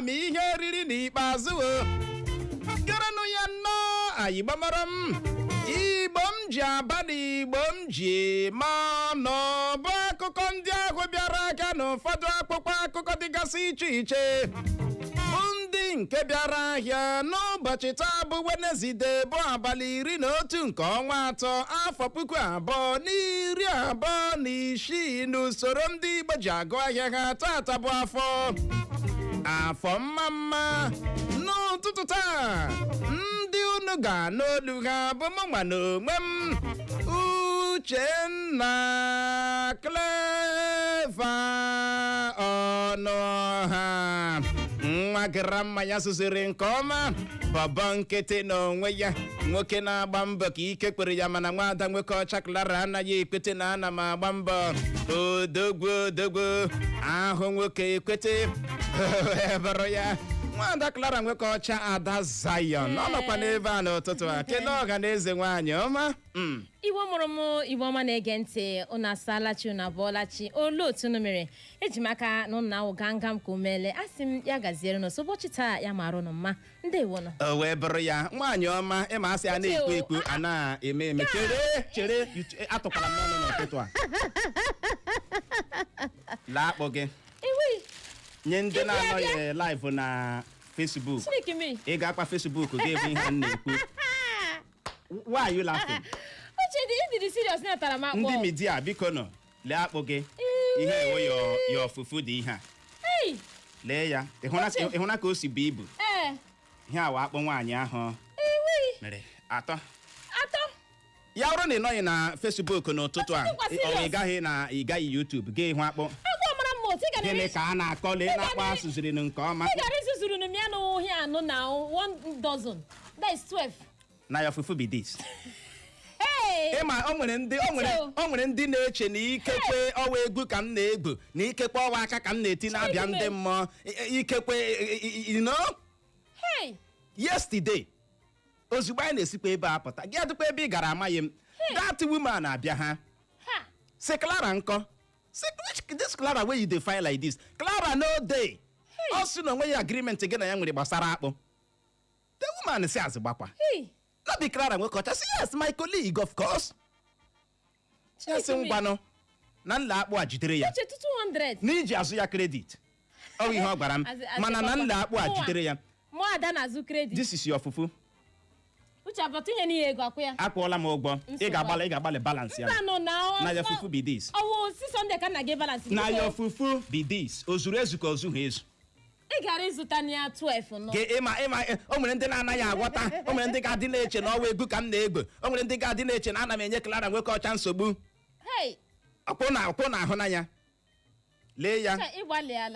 amamihe riri n'ikpeazụ garanụ ya nnọọ anyị gbamara m Igbo m ji aba na Igbo m ji ma n'ọbụ akụkọ ndị ahụ bịara aka n'ụfọdụ akpụkpọ akụkọ dịgasị iche iche bụ ndị nke bịara ahịa n'ụbọchị taa bụ Wenesde bụ abalị 11 nke ọnwa 3 afọ 2026 n'usoro ndị Igbo ji agụ ahịa ha tata bụ afọ mma n'ụtụtụ taa ndị unu ga-anụ olu ha bụ mụnwa n'onwe m Uchenna Clever Ọnụọha nwa gara mmanya sụsịrị nke ọma bọbọ nkịtị n'onwe ya nwoke na-agba mbọ ka ike kwere ya mana nwaada nwoke ọcha Clara anaghị ekwete na ana m agba mbọ odogwu ahụ nwoke ekwete ebere ya nwaada Clara nwoke ọcha Ada Zion ọ nọkwa n'ebe a n'ụtụtụ a kelee ọha na eze nwaanyị ọma Igbo mụrụ m Igbo ọma na-ege ntị unu asaalachi unu abụọlachi olu otu unu mere eji m aka na ụnụ ahụ gangam ka umele asị m ya gaziere n'ụsọ ụbọchị taa ya marụ nụ mma ndewo nọ o wee bụrụ ya nwaanyị ọma ịma asị a na-ekwu ekwu a na-eme eme chere atụkwala m n'ọnụ n'ụtụtụ a laa akpọ gị nye ndị na-anọghị live na Facebook ị ga-akpa Facebook ga-ebu ihe a na-ekwu why are you laughing? Dị serious na tara m akpọ ndị media biko nọ lee akpụ gị ihe ewe ya ọfụfụ dị ihe a lee ya ịhụna ka o si bụ ibu ihe awa akpọ nwaanyị ahụ mere atọ ya bụrụ na ị nọghị na Facebook n'ụtụtụ a ị gaghị YouTube ga ịhụ akpọ gịnị ka a na-akọ lee na akpọ asụziri nke ọma na ya ọfụfụ be this ịma o nwere ndị na-eche na ikekwe ọwa egwu ka m na-egwu na ikekwe ọwa aka ka m na-eti na-abịa ndị mmụọ ikekwe yesterday ozugbo anyị na-esikwa ebe a pụta gị adịkwa ebe ị gara amaghị m that woman abịa ha si Clara nkọ this Clara wey you dey find like this Clara no dey ọ sị na onwe ya agreement gị na ya nwere gbasara akpụ the woman si azị gbakwa no be Clara nwoke ọcha say yes my colleague of course yes ngwanụ na nla akpụ a jidere ya n'iji azụ ya credit ọ ihe ọ gwara m mana na nla akpụ a jidere ya this is your fufu akwụọla m ụgwọ ị ga-agbalị balance ya na ya fufu be this na ya fufu be this o zuru ezu ka o zughị ezu ị gara ịzụta na ya 12 nọ ịma o nwere ndị na-anaghị agwọta o nwere ndị ga-adị na-eche na ọwa egwu ka m na-egbo o nwere ndị ga-adị na-eche na ana m enye Clara nwoke ọcha nsogbu ọkwụ na ahụ n'anya lee ya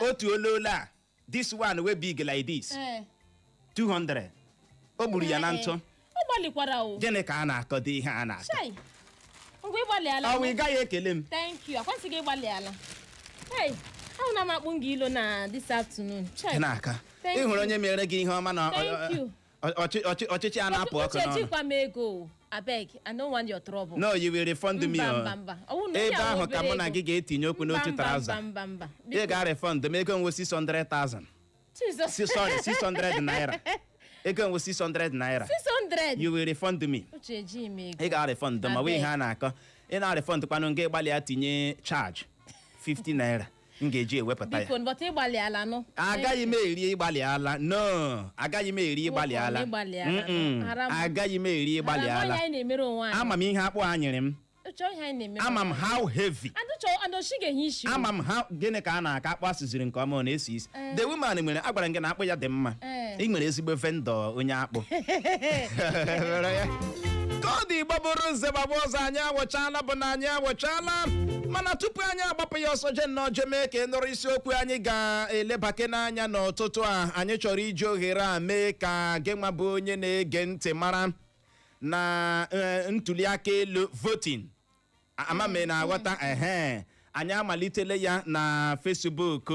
otu olu a this one wey big like this 200 o gburu ya na ntụ gịnị ka a na-akọ dị ihe a na-akọ ọwụ ị gaghị ekele m thank you akwasịghị ịgbalị ala ahụ na m akpụ gị ilo na this afternoon n'aka ị hụrụ onye mere gị ihe ọma na ọchịchị a na-apụ ọkụ n'ọnụ abeg I don't want your trouble no you will refund me ebe ahụ ka mụ na gị ga-etinye okwu n'otu trouser ị ga-refund m ego nwe 600,000 sorry 600 naira ego nwe 600 naira you will refund me ị ga-refund ma wee ihe a na-akọ ị na-refund kwanụ nga ịgbalịa tinye charge 50 naira m ga-eji ewepụta ya agaghị m eri ịgbalị ala no agaghị m eri ịgbalị ala agaghị m eri ịgbalị ala ama m ihe akpụ a nyere m ama m how heavy ama m how gịnị ka a na-aka akpụ asụziri nke ọma ọ na-esi isi the woman nwere agwara gị na akpụ ya dị mma ị nwere ezigbo vendor onye akpụ ka ọ dị gbaburu nze gbagba ọzọ anyị awụchala bụ na anyị awụchala mana tupu anyị agbapụ ya ọsọ je nnọọ je mee ka nụrụ isiokwu anyị ga-elebake n'anya n'ụtụtụ a anyị chọrọ iji ohere a mee ka gị nwa bụ onye na-ege ntị mara na ntuli aka elu voting amame na aghọta anyị amalitele ya na Facebook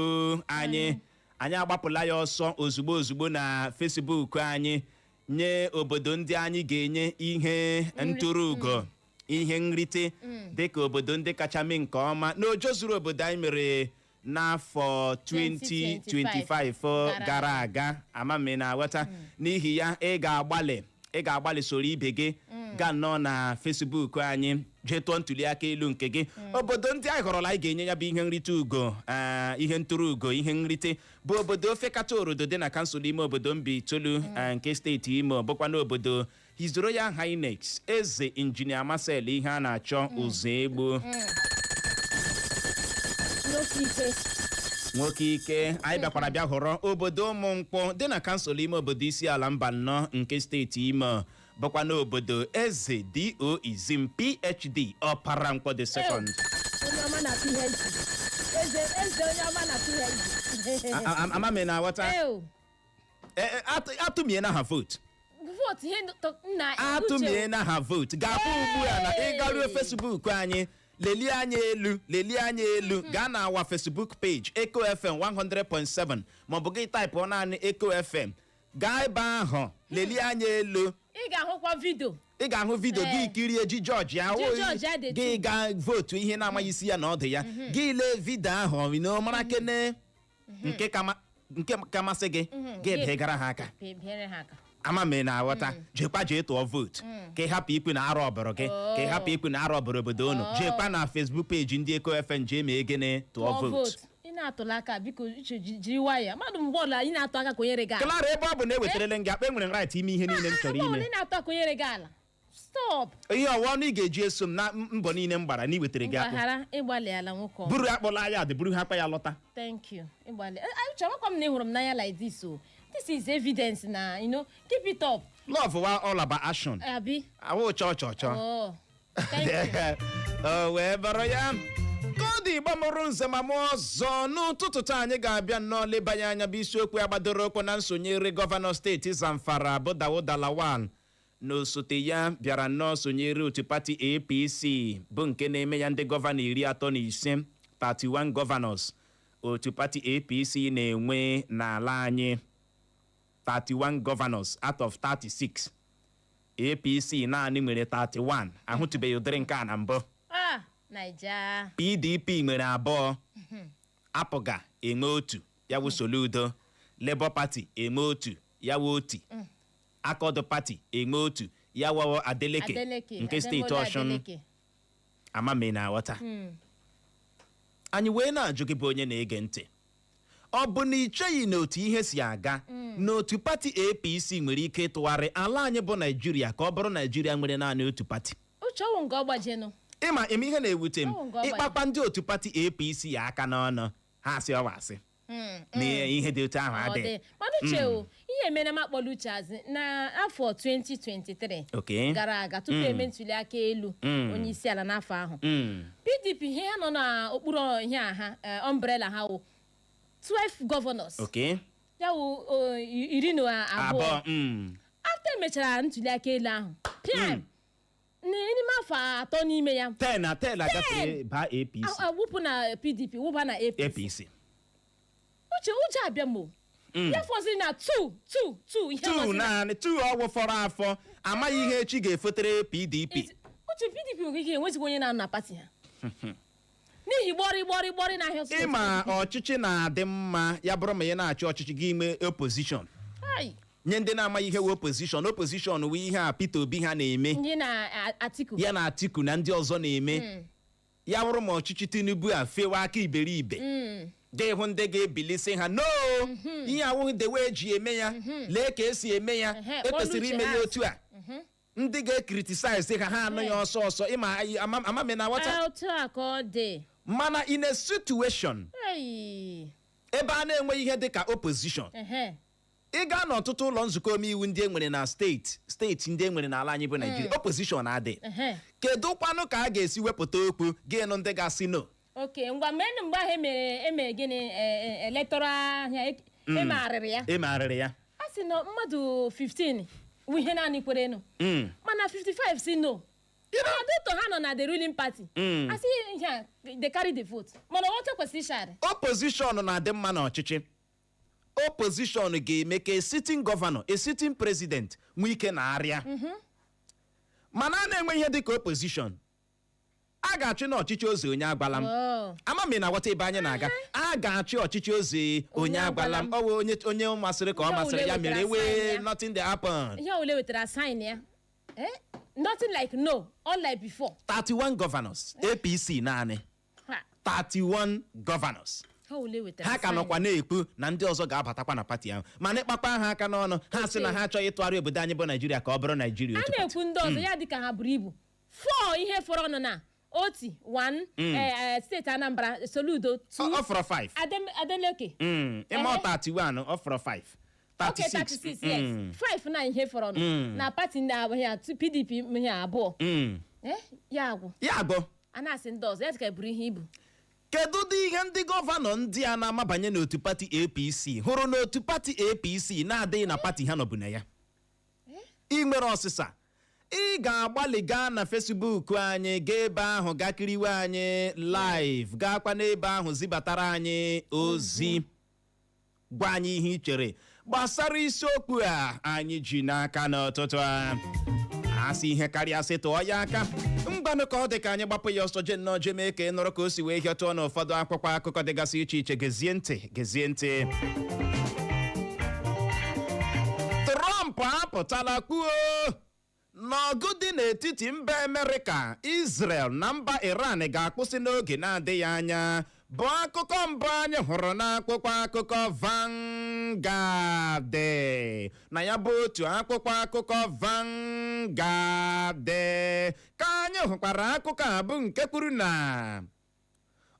anyị agbapụla ya ọsọ ozugbo na Facebook anyị nye obodo ndị anyị ga-enye ihe ntụrụugo ihe nrite dịka obodo ndị kacha mee nke ọma n'ojo zuru obodo anyị mere n'afọ 2025 gara aga amami na aghọta n'ihi ya ị ga-agbalị soro ibe gị gaa nọ na Facebook anyị jee tụọ ntụliaka elu nke gị obodo ndị anyị họrọla anyị ga-enye ya bụ ihe nrite ugo ihe ntụrụ ugo ihe nrite bụ obodo ofe kacha orodo dị na kansụl ime obodo Mbaitolu nke steeti Imo bụkwa n'obodo His Royal Highness Eze Injinia Marcel ihe a na-achọ Umuigbo nwoke ike anyị bịakwara bịa họrọ obodo Ụmụnkwọ dị na kansụl ime obodo isi ala mba nnọọ nke steeti Imo bụkwa n'obodo Eze D.O. Izim PhD ọpara Nkwọ the second amami na aghọta atụmie na ha vote atụmie na ha vote ga-abụ ugbu a na ịgaruo Facebook anyị lelie anya elu gaa na awa Facebook page Echo FM 100.7 maọbụ gị taịpụ naanị Echo FM gaa ebe ahụ lelie anya elu ị ga-ahụkwa vidio gị kirie ji George ya gị ga votu ihe na-amaghị isi ya na ọdụ ya gị lee vidio ahụ mara kene nke ka masị gị ga-ebegara ha aka amami na aghọta jekwa jee tụọ vootu ka ị hapụ ikwu na arụ ọbụrụ gị ka ị hapụ ikwu na arụ ọbụrụ obodo unu jekwa na Facebook peji ndị Echo FM jee mee gịnị tụọ vootu ị na-atụla aka biko jiri waya mmadụ mgbe ọla ị na-atụ aka konyere gị ala klara ebe ọ bụ na ewetarele gị akpa enwere right ime ihe niile m chọrọ ime ị na-atụ aka konyere gị ala stop ihe ọwa ọnụ ị ga-eji eso m na mbọ niile m gbara na iwetara gị akpụ ghara ịgbalị ala nwoke buru akpọla ya dị buru ha akpa ya lọta thank you ịgbalị chọrọkwa m na ị hụrụ m n'anya like this o this is evidence na keep it up love wa all about action abi awụ chọ thank you wee baro ya kọdụ Igbo mụrụ nze ma mụ ọzọ n'ụtụtụ taa anyị ga-abịa nnọọ lebanye anya bụ isiokwu ya gbadoro ụkwụ na nsonyere gọvanọ steeti Zamfara bụ Dauda Lawal na osote ya bịara nnọọ sonyere otu pati APC bụ nke na-eme ya ndị gọvanọ 35 31 governors otu pati APC na-enwe n'ala anyị 31 governors out of 36 APC naanị nwere 31 ahụtụbeghị ụdịrị nke a na mbụ Naija PDP nwere 2 APGA enwe otu ya wụ Soludo Labour Party enwe otu ya wụ Oti Accord Party enwe otu ya wụ Adeleke nke steeti Ọshụn amami na aghọta anyị wee na-ajụ gị bụ onye na-ege ntị ọ bụ na icheghị n'otu ihe si aga n'otu pati APC nwere ike ịtụgharị ala anyị bụ Naijiria ka ọ bụrụ Naijiria nwere naanị otu pati ịma ihe na-ewute m ịkpakpa ndị otu pati APC ya aka n'ọnụ ha asị ọwasị na ihe dị otu ahụ adịghị mana ihe mere m akpọrọ uche azị n'afọ 2023 gara aga tupu eme ntuli aka elu onye isi ala n'afọ ahụ PDP ihe ya nọ n'okpuru ihe ha umbrella ha wụ 12 governors ya wụ 12 after emechara ntuli aka elu ahụ n'ime afọ 3 n'ime ya 10 agafere ba APC wụpụ na PDP wụba na APC uche abịa mo ya fọziri na 2 ihe naanị 2 ọgwụ fọrọ afọ amaghị ihe echi ga-efotere PDP uche PDP nwere ike enwezighi onye na-anọ na pati ha n'ihi gbọrị n'ahịa ọsọ ịma ọchịchị na-adị mma ya bụrụ ma ị na-achị ọchịchị gị ime opposition nye ndị na-amaghị ihe wee opposition wee ihe a Peter Obi ha na-eme ya na Atiku na ndị ọzọ na-eme ya bụrụ ma ọchịchị Tinubu a fewa aka iberibe ga-ịhụ ndị ga-ebilisi ha no ihe awụghị dewe eji eme ya lee ka esi eme ya ekwesịrị ime ya otu a ndị ga-ekritisize ha anụ ya ọsọ ịma amami na wata mana in a situation ebe a na-enweghị ihe dịka opposition ị gaa n'ọtụtụ ụlọ nzukọ omeiwu ndị enwere na steeti ndị enwere n'ala anyị bụ Naijiria opposition adị kedu kwanụ ka a ga-esi wepụta okwu gịnụ ndị ga-asị no ngwa mgbe ahụ emere gịnị electoral emegharịrị ya a sị na mmadụ 15 wụ ihe naanị kwere nụ mana 55 si no to ha nọ na the ruling party asị ihe they carry the vote mana otu kwesịrị ishari opposition na-adị mma n'ọchịchị opposition ga-eme ka a sitting governor a sitting president nwee ike na-arịa mana a na-enwe ihe dịka opposition a ga-achị n'ọchịchị ozi onye agwala m ama m na ghọta ebe anyị na-aga a ga-achị ọchịchị ozi onye agwala m ọ bụ onye masịrị ka ọ masịrị ya mere ewe nothing dey happen. ihe ole wetara sign ya nothing like no all like before. 31 governors APC naanị 31 governors ha ka nọkwa na-ekwu na ndị ọzọ ga-abatakwa na pati ahụ mana ịkpakpa ha aka n'ọnụ ha sị na ha achọghị ịtụgharị obodo anyị bụ Naijiria ka ọ bụrụ Naijiria otu. a na-ekwu ndị ọzọ ya dịka ha buru ibu 4 ihe fọrọ ọnụ na oti 1 steeti Anambra Soludo 2 ọ fọrọ 5 Adeleke ịma 31 ọ fọrọ 5 36 yes 5 na ihe fọrọ ọnụ na pati ndị abụọ ya PDP ihe abụọ ya agwụ a na-asị ndị ọzọ ya dịka buru ihe ibu. Kedudi ihe ndị gọvanọ ndị a na-amabanye n'otu pati APC hụrụ n'otu pati APC na-adịghị na pati ha nọbụ na ya ị nwere ọsịsa ị ga-agbalị gaa na Facebook anyị gaa ebe ahụ gaa kiriwe anyị live gaakwa n'ebe ahụ zibatara anyị ozi gwa anyị ihe ị chere gbasara isiokwu a anyị ji n'aka n'ụtụtụ a asị ihe karịa sị tụọ ya aka mgbanụ ka ọ dị ka anyị gbapụ ya ọsọ je nnọọ je mee ka ị nụrụ ka o si wee hịọtụọ n'ụfọdụ akwụkwọ akụkọ dịgasị iche iche gezie ntị Trump apụtala kwuo n'ọgụ dị n'etiti mba Amerịka Israel na mba Iran ga-akwụsị n'oge na-adịghị anya bụ akụkọ mbụ anyị hụrụ n'akwụkwọ akụkọ Vanguard na ya bụ otu akwụkwọ akụkọ Vanguard ka anyị hụkwara akụkọ a bụ nke kwuru na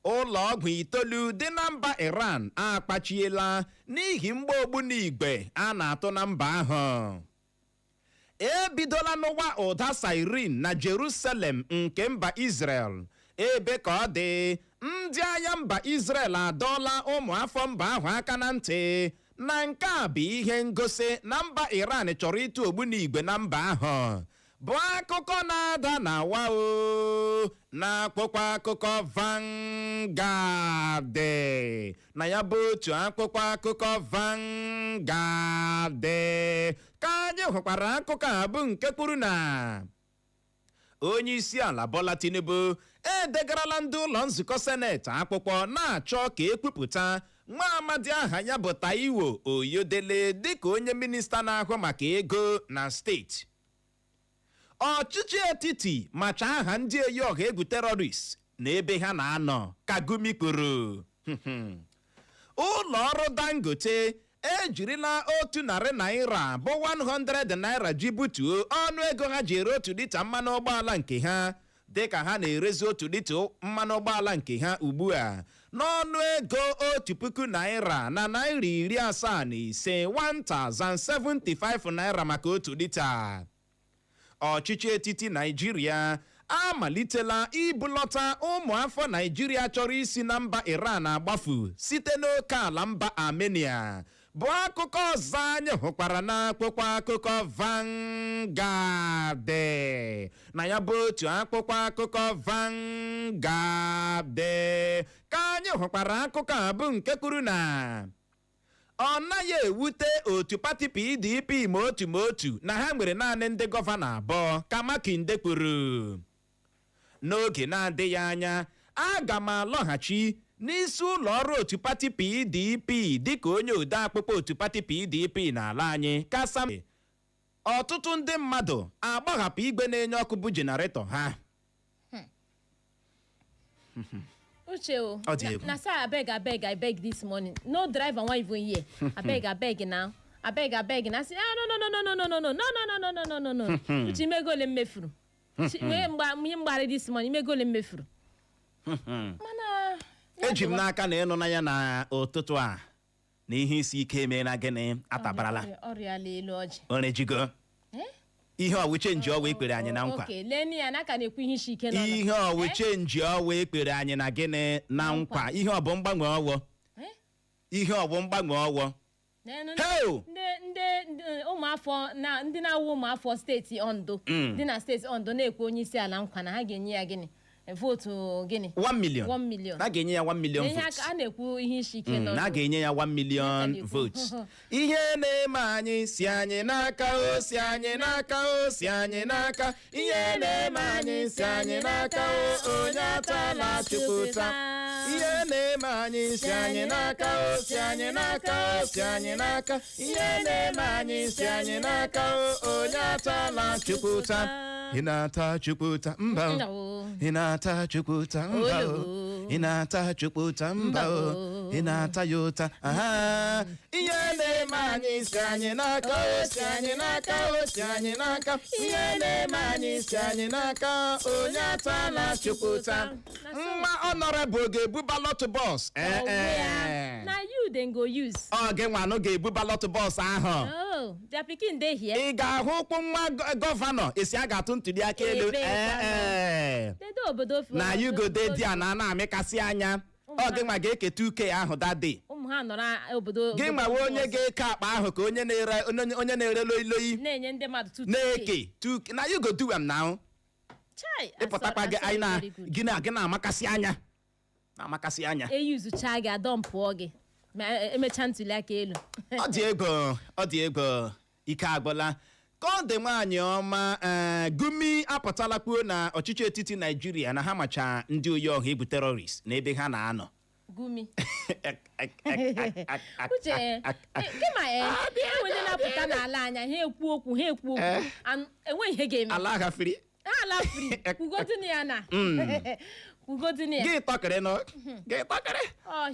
ụlọ ọgwụ 9 dị na mba Iran akpachiela n'ihi mgba ogbunigwe a na-atụ na mba ahụ. Ebidola n'ụwa ụda siren na Jerusalem nke mba Israel ebe ka ọ dị ndị agha mba Israel adọọla ụmụafọ mba ahụ aka na ntị na nke a bụ ihe ngosi na mba Iran chọrọ ịtụ ogbunigwe na mba ahụ bụ akụkọ na-ada na na akwụkwọ akụkọ Vanguard na ya bụ otu akwụkwọ akụkọ Vanguard ka anyị hụkwara akụkọ a bụ nke kwuru na onye isi ala Bola Tinubu edegarala ndị ụlọ nzukọ seneti akwụkwọ na-achọ ka ekwupụta nwa amadi aha ya bụ Taiwo Oyodele dịka onye minista na-ahụ maka ego na steeti. Ọchịchị etiti macha aha ndị eyi ọha egwu terọrist na ebe ha na-anọ ka Gumi kwuru. Ụlọ ọrụ Dangote ejirila $100 bụ 100 naira ji butuo ọnụ ego ha ji ere 1 lita mmanụ ụgbọala nke ha dịka ha na-erezi 1 lita mmanụ ụgbọala nke ha ugbu a n'ọnụ ego 1,000 naira na naira 75 1,075 naira maka 1 lita. Ọchịchị etiti Naịjirịa amalitela ibulọta ụmụafọ Naịjirịa chọrọ isi na mba Iran agbafu site n'oke ala mba Armenia bụ akụkọ ọzọ anyị hụkwara n'akwụkwọ akụkọ Vanguard na ya bụ otu akwụkwọ akụkọ Vanguard ka anyị hụkwara akụkọ a bụ nke kwuru na ọ naghị ewute otu pati PDP ma otu na ha nwere naanị ndị gọvanọ abụọ ka Makinde kwuru. N'oge na-adịghị anya aga m alọghachi n'isi ụlọ ọrụ otu pati PDP dịka onye odeakpụkpọ otu pati PDP n'ala anyị kasam ọtụtụ ndị mmadụ agbahapụ igwe na-enye ọkụ bụ jenaretọ ha. Uche na say abeg I beg this morning no driver wan even hear abeg now abeg na say no Uche imegole mmefuru ihe mgbari this morning imegole mmefuru mana eji m n'aka na ịnụ na ya na ụtụtụ a na ihe isi ike mee na gịnị atabarala ọrịa elu ọjị orejigo ihe ọwụche nji ọwa ekpere anyị na nkwa ihe ọwụche nji ọwa ekpere anyị na gịnị na nkwa ihe ọ bụ mgbanwe ọwọ ihe ọ bụ mgbanwe ọwọ ndị ụmụafọ na ndị na-awụ ụmụafọ steeti Ondo dị na steeti Ondo na-ekwu onye isi ala nkwa na ha ga-enye ya gịnị votu gịnị 1 million 1 million na ga-enye ya 1 million votes a na-ekwu ihe isi ike na ga-enye ya 1 million votes ihe na-eme anyị si anyị n'aka o si anyị n'aka o si anyị n'aka ihe na-eme anyị si anyị n'aka o onye atala chụpụta ihe na-eme anyị si anyị n'aka o si anyị n'aka o si anyị n'aka ihe na-eme anyị si anyị n'aka o onye atala chụpụta ị na-ata chụpụta mba ị na-ata chụpụta mba ị na-ata chụpụta mba ị na-ata ya ụta ihe na-eme anyị si anyị n'aka o si anyị n'aka o si anyị n'aka ihe na-eme anyị si anyị n'aka onye atala chụpụta nwa honorable ga-ebu ballot box na you then go use ọ gị nwanụ ga-ebu ballot box ahụ their pikin dey here ị ga-ahụkwu nwa gọvanọ esi a ga-atụ ntuli aka elu na yugode dị a na-amịkasị anya ọ gị nwa ga-eketa uke ahụ dade ụmụ ha nọ n'obodo gị nwawe onye ga-eke akpa ahụ ka onye na-ere loiloyi na-enye ndị mmadụ na-eke na yugodu am na ịpụtakwa gị anyị gị na-amakasị anya na-amakasị anya eyuzucha gị adọmpụọ gị ma emechaa ntuli aka elu ọ dị ego ike agwụla ka ọ dị nwaanyị ọma Gumi apụtala kwuo na ọchịchị etiti Naijiria na ha macha ndị oyi ọha egwu terrorist n'ebe ha na-anọ Gumi uche kema enwere na-apụta n'ala anya ha ekwu okwu enweghị ihe ga-eme ala hafiri kwugodini ya na kwugodini ya gị tọkịrị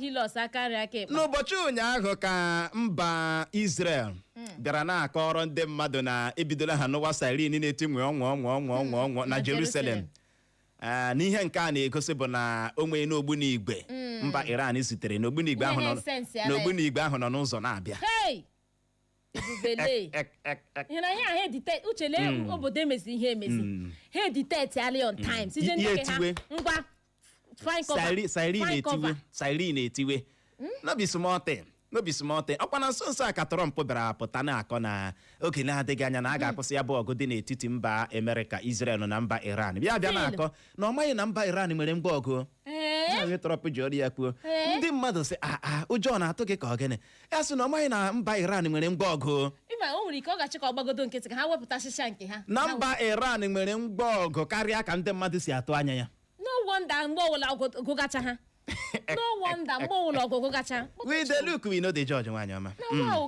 hilos akarị aka ịkpa n'ụbọchị ụnyaahụ ka mba Israel bịara na-akọrọ ndị mmadụ na ebidola ha n'ụwa siren na-eti nwe ọnwụ na Jerusalem n'ihe nke a na-egosi bụ na o nwee n'ogbunigwe mba Iran zitere n'ogbunigwe ahụ nọ n'ụzọ na-abịa uchele obodo emezi ihe emezi ha editeti alion times ngwa siren etiwe n'obi smọtin ọkwa na nso a ka Trump bịara pụta na-akọ na oge na-adịghị anya na a ga-akwụsị ya bụ ọgụ dị n'etiti mba Amerịka Israel na mba Iran bịa na-akọ na ọ maghị na mba Iran nwere mgbe ọgụ Trump ji ọrụ ya kwuo ndị mmadụ sị ụjọ na-atụ gị ka ọ gịnị ya sị na ọ maghị na mba Iran nwere mgbe ọgụ na mba Iran nwere mgbe ọgụ karịa ka ndị mmadụ si atụ anya ya no wonder mgbe ọbụla ọgụgụ gacha ha we dey look we no dey judge nwaanyị ọma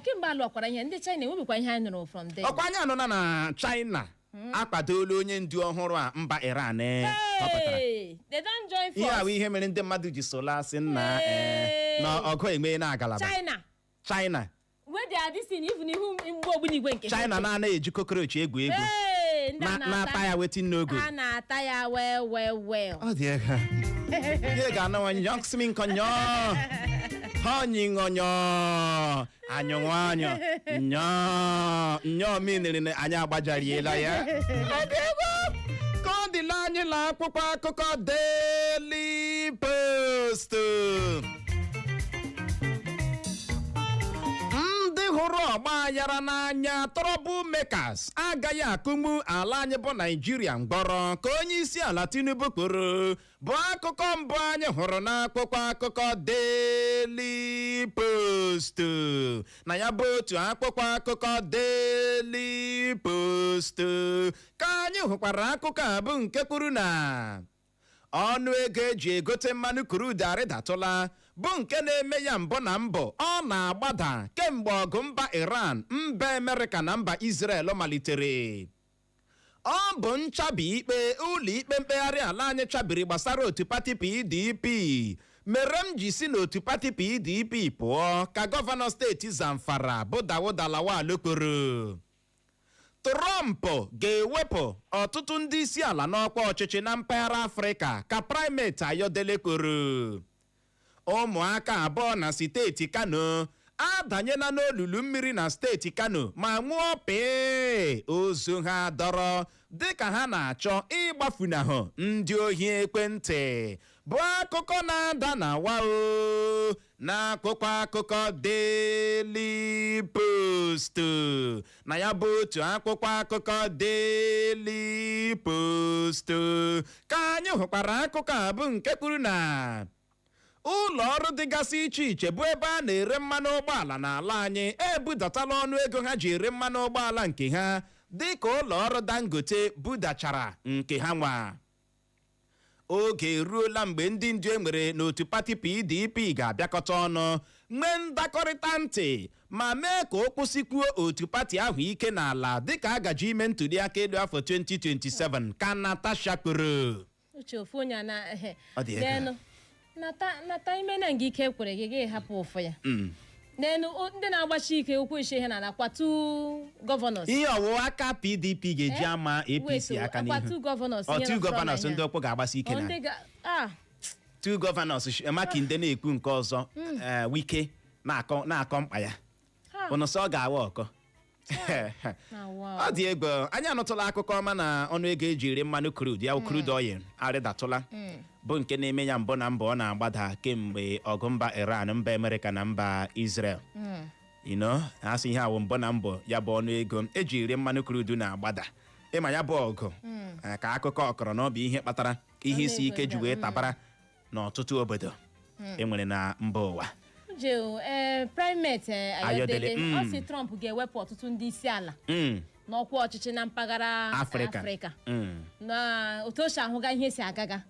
kemgbe alụ ọkwara ihe ndị China enwebikwa ihe anyị nụrụ from there ọkwa anyị anụna na China akwadola onye ndu ọhụrụ a mba Iran họpụtara ihe ahụ ihe mere ndị mmadụ ji sola asị na ọgụ emee na agalaba China China na-anaghị eji cockroach egwu na-ata ya wetin n'ogo a na-ata ya well ọ dị ego ihe ga-anọwanye yọksimi nkọnyọ ha nyịṅọnyọ anyụnwanyọ nnọọ miniri na anyị agbajariela ya ka ọ dịla anyị na akwụkwọ akụkọ Daily Post hụrụ ọgba aghara n'anya Trouble Makers agaghị akụmu ala anyị bụ Naijiria mgbọrọ ka onye isi ala Tinubu kwuru bụ akụkọ mbụ anyị hụrụ n'akwụkwọ akụkọ Daily Post na ya bụ otu akwụkwọ akụkọ Daily Post ka anyị hụkwara akụkọ a bụ nke kwuru na ọnụ ego eji egote mmanụ crude arịdatụla bụ nke na-eme ya mbụ na mbụ ọ na-agbada kemgbe ọgụ mba Iran mba Amerịka na mba Israel malitere ọ bụ nchabi ikpe ụlọ ikpe mkpegharị ala anyị chabiri gbasara otu pati PDP mere m ji si n'otu pati PDP pụọ ka gọvanọ steeti Zamfara bụ Dauda Lawal kwuru Trump ga-ewepụ ọtụtụ ndị isi ala n'ọkwa ọchịchị na mpaghara Afrịka ka primate Ayodele kwuru ụmụaka abụọ na steeti Kano adanyela n'olulu mmiri na steeti Kano ma nwụọ pee ozu ha dọrọ dịka ha na-achọ ịgbafunahụ ndị ohi ekwentị bụ akụkọ na-ada n'awa o n'akwụkwọ akụkọ Daily Post. na ya bụ otu akwụkwọ akụkọ Daily Post ka anyị hụkwara akụkọ a bụ nke kwuru na ụlọ ọrụ dịgasị iche iche bụ ebe a na-ere mmanụ ụgbọala n'ala anyị ebudatala ọnụ ego ha ji ere mmanụ ụgbọala nke ha dịka ụlọ ọrụ Dangote budachara nke ha nwa. Oge eruola mgbe ndị ndu enwere n'otu pati PDP ga-abịakọta ọnụ nwee ndakọrịta ntị ma mee ka o kwụsịkwuo otu pati ahụ ike n'ala dịka a gaji ime ntuli aka elu afọ 2027 ka Natasha kwuru. Uche ofu onye nata ime na nga ike kwere gị ga-ehapụ ụfụ ya. N'enu ndị na-agbachi ike okwu ishe ihe na kwatu gọvanọs. Ihe ọwụwa aka PDP ga-eji ama APC aka n'ihu. Kwatu gọvanọs. Otu gọvanọs ndị ọkpọ ga-agbasi ike na. Tu gọvanọs Makinde na-ekwu nke ọzọ Wike na-akọ mkpa ya. Ụnụ sọ ọ ga-awa ọkọ. Ọ dị egwu. Anyị anụtụla akụkọ ọma na ọnụego eji ere mmanụ crude ya crude oil arịdatụla bụ nke na-eme ya mbụ na mbụ ọ na-agbada kemgbe ọgụ mba Iran, mba Amerịka na mba Israel. Asị ihe awụ mbụ na mbụ ya bụ ọnụego eji ere mmanụ crude na-agbada ịma ya bụ ọgụ ka akụkọ ọkọrọ na ọ bụ ihe kpatara ihe isi ike ji wee tabara n'ọtụtụ obodo enwere na mba ụwa. Primate Ayodele ọ sị Trump ga-ewepụ ọtụtụ ndị isi ala n'ọkwa ọchịchị na mpaghara Afrịka na otu o si ahụga ihe si agaga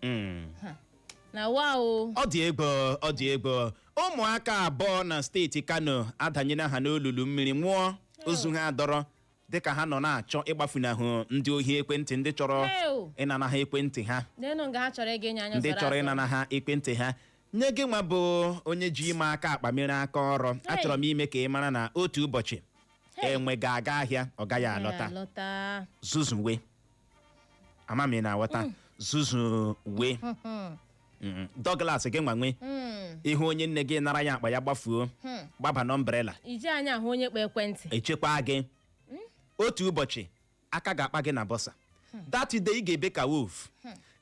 na ọ dị egwu ụmụaka abụọ na steeti Kano adanyela ha n'olulu mmiri nwụọ ozu ha adọrọ dịka ha nọ na-achọ ịgbafunahụ ndị ohi ekwentị ndị chọrọ ịnana ha ekwentị ha ndị chọrọ ịnana ha ekwentị ha. Nye gị nwa bụ onye ji ime aka akpa mere aka ọrụ achọrọ m ime ka ị mara na otu ụbọchị enwe ga-aga ahịa ọ gaghị alọta zuzuwe amami na aghọta zuzuwe Douglas gị nwa nwe ihu onye nne gị nara ya akpa ya gbafuo gbaba n'ombrela iji anya ahụ onye kpa ekwentị echekwa gị otu ụbọchị aka ga-akpa gị na bọsa datide ị ga-ebe ka wolf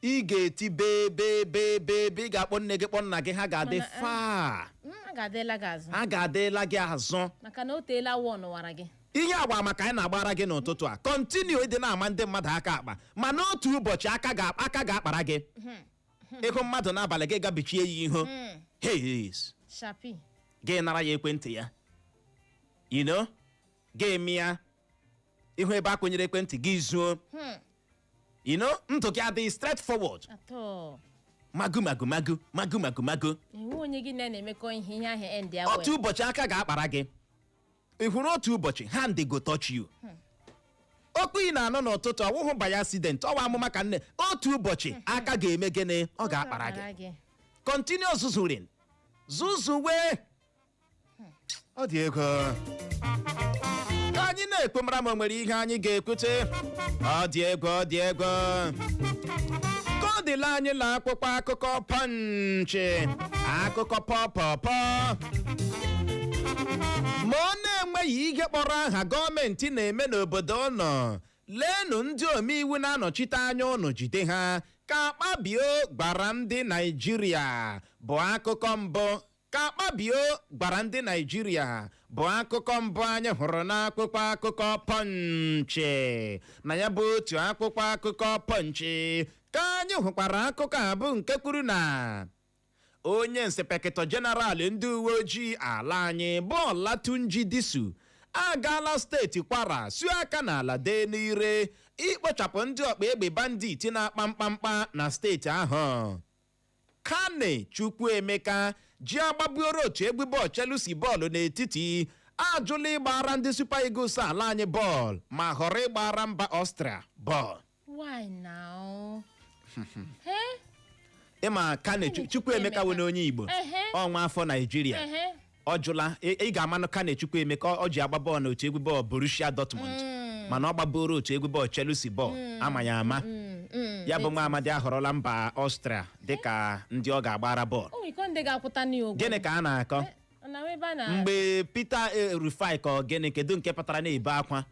ị ga-eti bebe ị ga-akpọ nne gị kpọ nna gị ha ga-adị faa a ga-adịla gị azụ maka na o teela wara gị ihe agba maka anyị na-agbara gị n'ụtụtụ a kọntinu ịdị na-ama ndị mmadụ aka akpa ma n'otu ụbọchị aka ga-akpara gị ịhụ mmadụ n'abalị gị gabichie ya ihu gị nara ya ekwentị ya ga-eme ya ihu ebe a kwụnyere ekwentị gị zuo ndụ gị adịghị straight forward magu otu ụbọchị aka ga-akpara gị ị hụrụ otu ụbọchị hand go touch you okwu ị na-anọ n'ụtụtụ ọwụhụ by accident ọwa amụma ka nne otu ụbọchị aka ga-eme gịnị ọ ga-akpara gị continue zuzuwe ọ dị ego anyị na-ekwe mara ma nwere ihe anyị ga-ekwute ọ dị ego ka ọ dịla anyị la akwụkwọ akụkọ Punch akụkọ pọpọpọ ma ọ na-enweghị ihe kpọrọ aha gọọmenti na-eme n'obodo ụnọ leenụ ndị omeiwu na-anọchite anya ụnụ jide ha ka Akpabio gbara ndị Naịjirịa bụ akụkọ mbụ bụ akụkọ mbụ anyị hụrụ n'akwụkwọ akụkọ Punch. Na ya bụ otu akwụkwọ akụkọ Punch ka anyị hụkwara akụkọ a bụ nke kwuru na onye Inspector General ndị uwe ojii ala anyị bụ Olatunji Disu agaala steeti Kwara suo aka n'ala dee n'ire ikpochapụ ndị ọkpa egbe bandit na-akpa mkpamkpa na steeti ahụ. Kane Chukwuemeka ji agbabuoro otu egwu bọọlụ Chelsea bọọlụ n'etiti ajụla ịgbara ndị Super Eagles ala anyị bọọlụ ma họrọ ịgbara mba Austria bọọlụ. Why now? Ịma Kane Chukwuemeka wụ onye Igbo ọnwa afọ Nigeria ọ jụla ị ga-amanụ Kane Chukwuemeka ọ ji agba bọọlụ n'otu egwu bọọlụ Borussia Dortmund mana ọ gbaburu otu egwu bọọlụ Chelsea bọọlụ amanya ama ya bụ nwa amadi ahọrọla mba Austria dịka ndị ọ ga-agbara bọọlụ. Gịnị ka a na-akọ mgbe Peter Rufai ka gịnị kedu nke pụtara na-ebe akwa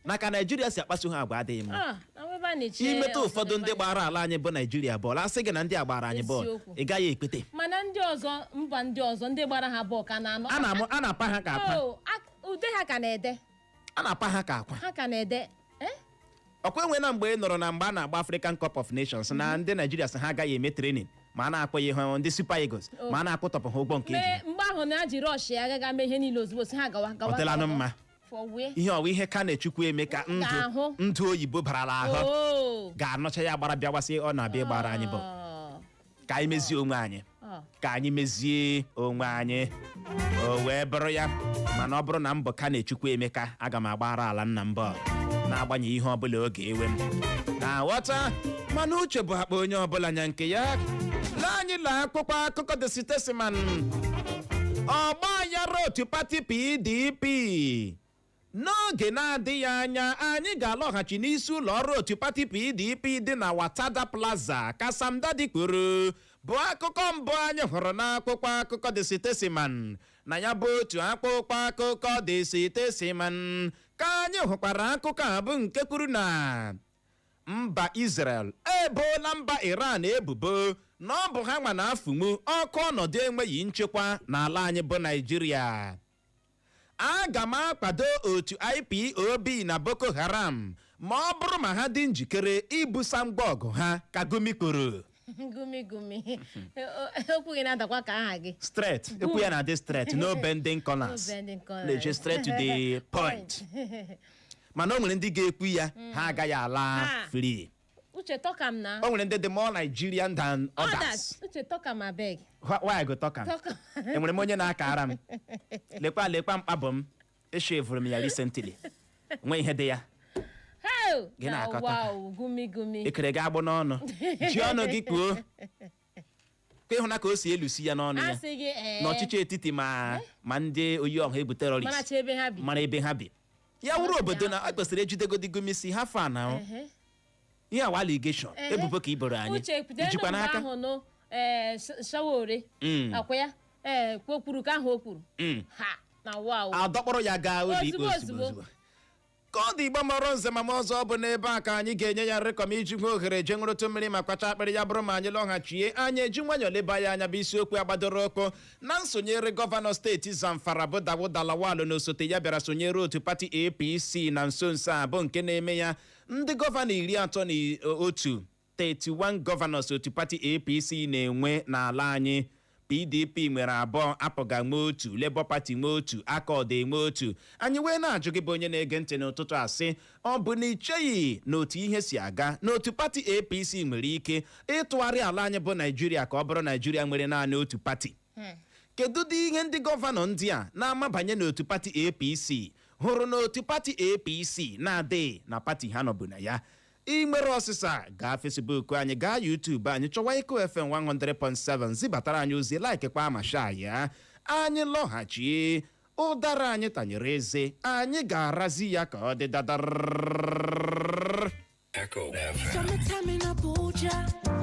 Naka Nigeria si akpasu ha agwa adịghị mma. Imetụ ụfọdụ ndị gbara ala anyị bụ Nigeria bọọlụ asị gị na ndị agbara anyị bọọlụ ị gaghị ekpete. Mana ndị ọzọ mba ndị ọzọ ndị gbara ha bọọlụ ka na-anọ. A na-apa ha ka akwa. Ude ha ka na-ede. A na-apa ha ka akwa. Ha ka na-ede. Ọkwa enwe na mgbe ị nọrọ na mgbe a na-agba African Cup of Nations na ndị Nigeria sị ha agaghị eme training ma a na-akpọ ya ihe ndị Super Eagles ma a na-akpụtọpụ ha ụgbọ nke eji. Mgbe ahụ na-ji rọsh ya agaghị mee ihe niile ozugbo si ha gawa. Ọtelanụ mma. Ihe ọwa ihe ka na-echukwu eme ka ndụ oyibo barala ahụ ga-anọcha ya gbara bịawasị ọ na-abịa gbara anyị bụ ka anyị mezie onwe anyị o wee bụrụ ya mana ọ bụrụ na mbọ ka na-echukwu emeka aga m agbara ala nna m bọọlụ na-agbanye ihe ọbụla oge ewe m na ghọta mana uche bụ akpa onye ọbụla nya nke ya lee anyị la akpụkpọ akụkọ The Statesman ọgba ya otu pati PDP n'oge na-adịghị anya anyị ga-alọghachi n'isi ụlọ ọrụ otu pati PDP dị na Watada Plaza Kasamdadi kwuru bụ akụkọ mbụ anyị hụrụ n'akpụkpọ akụkọ The Statesman na ya bụ otu akpụkpọ akụkọ The Statesman ka anyị hụkwara akụkọ a bụ nke kwuru na mba Israel ebola mba Iran ebubo na ọ bụ ha nwa na-afụnwu ọkụ ọnọdụ enweghị nchekwa n'ala anyị bụ Naịjirịa. Aga m akwado otu IPOB na Boko Haram ma ọ bụrụ ma ha dị njikere ibusa ngwa ọgụ ha ka Gumi kwuru. Gumi okwu gị na-adakwa ka aha gị straight ekwu ya na-adị straight no bending corners na-eje straight to the point mana o nwere ndị ga-ekwu ya ha agaghị ala free. Uche tokam na o nwere ndị dị more Nigerian than others. Uche tokam abeg. Why go tokam? Enwere m onye na-akara m lekwa mkpabụ m eshevuru m ya recently nwe ihe dị ya gị na-akọta gumi ekere gị agbụ n'ọnụ ji ọnụ gị kwuo ka ịhụna ka o si elusi ya n'ọnụ ya n'ọchịchị etiti ma ndị oyi ọha ebu terrorist mara ebe ha bi ya wuru obodo na a kwesịrị ejidegodi Gumi si ha fa na ihe awa allegation ebubo ka iboro anyị ijikwa n'aka Shawore akwa ya kwuru ka ahụ o kwuru ha na adọkpọrọ ya gaa ụlọ ikpe ozugbo ka ọ dị Igbo mọrọ nze ma ọzọ bụ n'ebe a ka anyị ga-enye ya nrịkọm iji nwe ohere je ṅụrụtụ mmiri ma kpacha akpịrị ya bụrụ ma anyị lọghachie anyị eji nwayọọ leba ya anya bụ isiokwu ya gbadoro ụkwụ na nsonyere gọvanọ steeti Zamfara bụ Dauda Lawal na osote ya bịara sonyere otu pati APC na nso a bụ nke na-eme ya ndị gọvanọ 31 31 gọvanọs otu pati APC na-enwe n'ala anyị. PDP nwere abụọ, APGA nwe otu, Labour Party nwe otu, ACORD nwe otu. Anyị wee na-ajụ gị bụ onye na-ege ntị n'ụtụtụ asị ọ bụ na icheghị n'otu ihe si aga n'otu pati APC nwere ike ịtụgharị ala anyị bụ Naijiria ka ọ bụrụ Naijiria nwere naanị otu pati. Kedu dị ihe ndị gọvanọ ndị a na-amabanye n'otu pati APC hụrụ n'otu pati APC na-adịghị na pati ha nọbụ na ya? Ị nwere ọsịsa gaa Facebook anyị gaa YouTube anyị chọwa Eko FM 100.7 zibatara anyị ozi like kwa ma share ya. Anyị lọghachi ụdara anyị tanyere eze anyị ga-arazi ya ka ọ dị dadar. Echo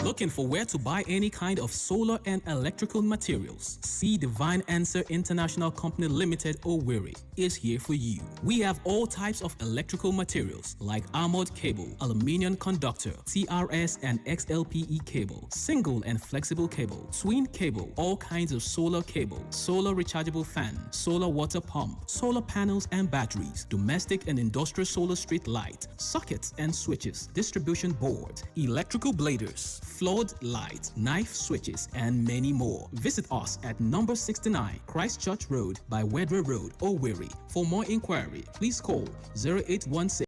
Looking for where to buy any kind of solar and electrical materials? See Divine Answer International Company Limited Owerri is here for you. We have all types of electrical materials like armored cable, aluminium conductor, TRS and XLPE cable, single and flexible cable, twin cable, all kinds of solar cable, solar rechargeable fan, solar water pump, solar panels and batteries, domestic and industrial solar street light, sockets and switches, distribution board, electrical bladers, flood lights, knife switches, and many more. Visit us at number 69 Christ Church Road by Wedre Road, Owerri. For more inquiry, please call 0816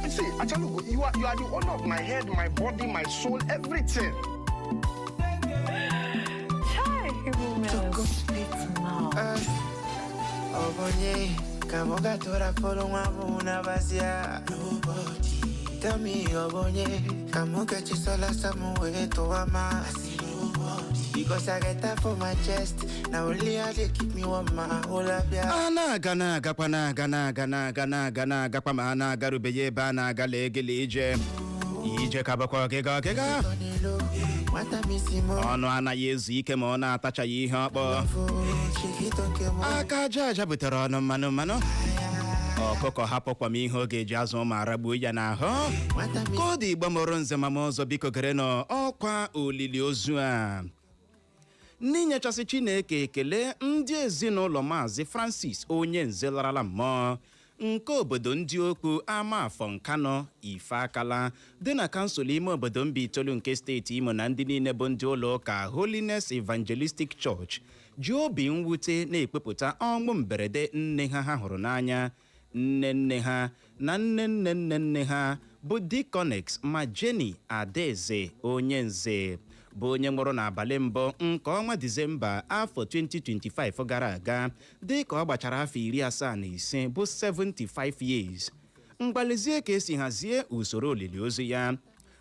See, Achalugo, you are the owner of my head, my body, my soul, everything. Hi, to go speak now. Obonye, kamoga tora polo una basia. Nobody. Tell me, Obonye, kamoga chisola samuwe to ama. Because I get that for my chest. Now only I they keep me warm, my whole life. Gana gapama garubeye bana galegele ije kabakwa kega ọnụ anaghị ezu ike ma ọ na-atachaghị ihe ọkpọ aka aja butere ọnụ mmanụ ọkụkọ hapụkwa m ihe ọ ga-eji azụ ma aragbuo ya n'ahụ ka ọ dị igbo mụrụ nze ma m ọzọ biko gere n'ọkwa olili ozu a n'inyechasị Chineke ekele ndị ezinụlọ Maazị Francis onye nze larala mmụọ nke obodo ndị okwu Amafọ Nkano Ifeakala dị na kansụl ime obodo Mbaitolu nke steeti Imo na ndị niile bụ ndị ụlọ ụka Holiness Evangelistic Church ji obi mwute na-ekpepụta ọnwụ mberede nne ha hụrụ n'anya nne ha na nne ha bụ Deaconess Majeni Adaeze onye nze bụ onye nwụrụ n'abalị mbụ nke ọnwa Disemba afọ 2025 gara aga dị ka ọ gbachara afọ 75 bụ 75 years. Mgbalizie ka esi hazie usoro olili ozu ya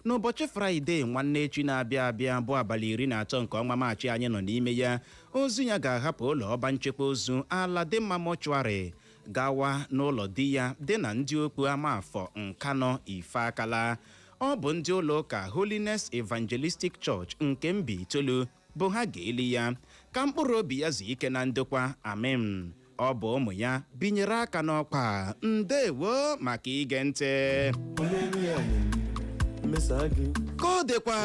n'ụbọchị Fraịde nwanne echi na-abịa abịa bụ abalị 13 nke ọnwa Maachị anyị nọ n'ime ya. Ozu ya ga-ahapụ ụlọ ọba nchekwa ozu Aladimma Mortuary gawa n'ụlọ di ya dị na ndị okwu Amafọ Nkano Ifeakala. Ọ bụ ndị ụlọ ụka Holiness Evangelistic Church nke Mbaitolu bụ ha ga-eli ya ka mkpụrụ obi ya zie ike na ndokwa. Amen. Ọ bụ ụmụ ya binyere aka n'ọkwa. Ndewo maka ige ntị. Ka ọ dịkwa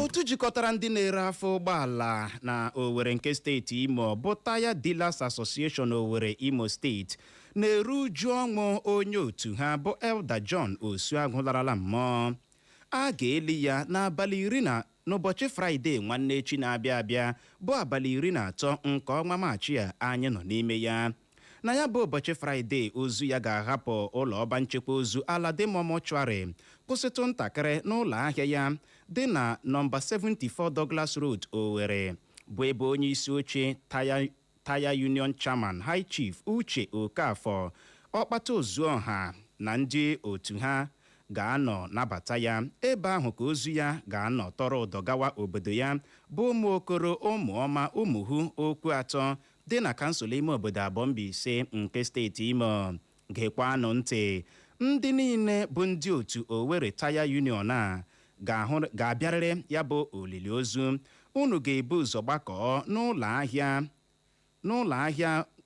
otu jikọtara ndị na-ere afọ ụgbọala na Owerri nke steeti Imo bụ Tire Dealers Association Owerri Imo steeti na-eru uju ọnwụ onye otu ha bụ Elder John Osuagwu larala mmụọ. A ga-eli ya n'ụbọchị Fraịde nwanne echi na-abịa abịa bụ abalị 13 nke ọnwa Maachị a anyị nọ n'ime ya. Na ya bụ ụbọchị Fraịde ozu ya ga-ahapụ ụlọ ọba nchekwa ozu Aladimma Mortuary kwụsịtụ ntakịrị n'ụlọ ahịa ya dị na nọmba 74 Douglas Road Owerri bụ ebe onye isi oche Tire Union Chairman High Chief Uche Okafọ Ọkpata Ozuọha na ndị otu ha ga-anọ nabata ya. Ebe ahụ ka ozu ya ga-anọ tọrọ ụdọ gawa obodo ya bụ ụmụ okoro ụmụọma ụmụhu okwu atọ dị na kansụl ime obodo abụọ Mbaise nke steeti Imo. Gekwanụ ntị, ndị niile bụ ndị otu Owerri Tire Union a ga-abịarịrị ya bụ olili ozu. Unu ga-ebu ụzọ gbakọọ n'ụlọ ahịa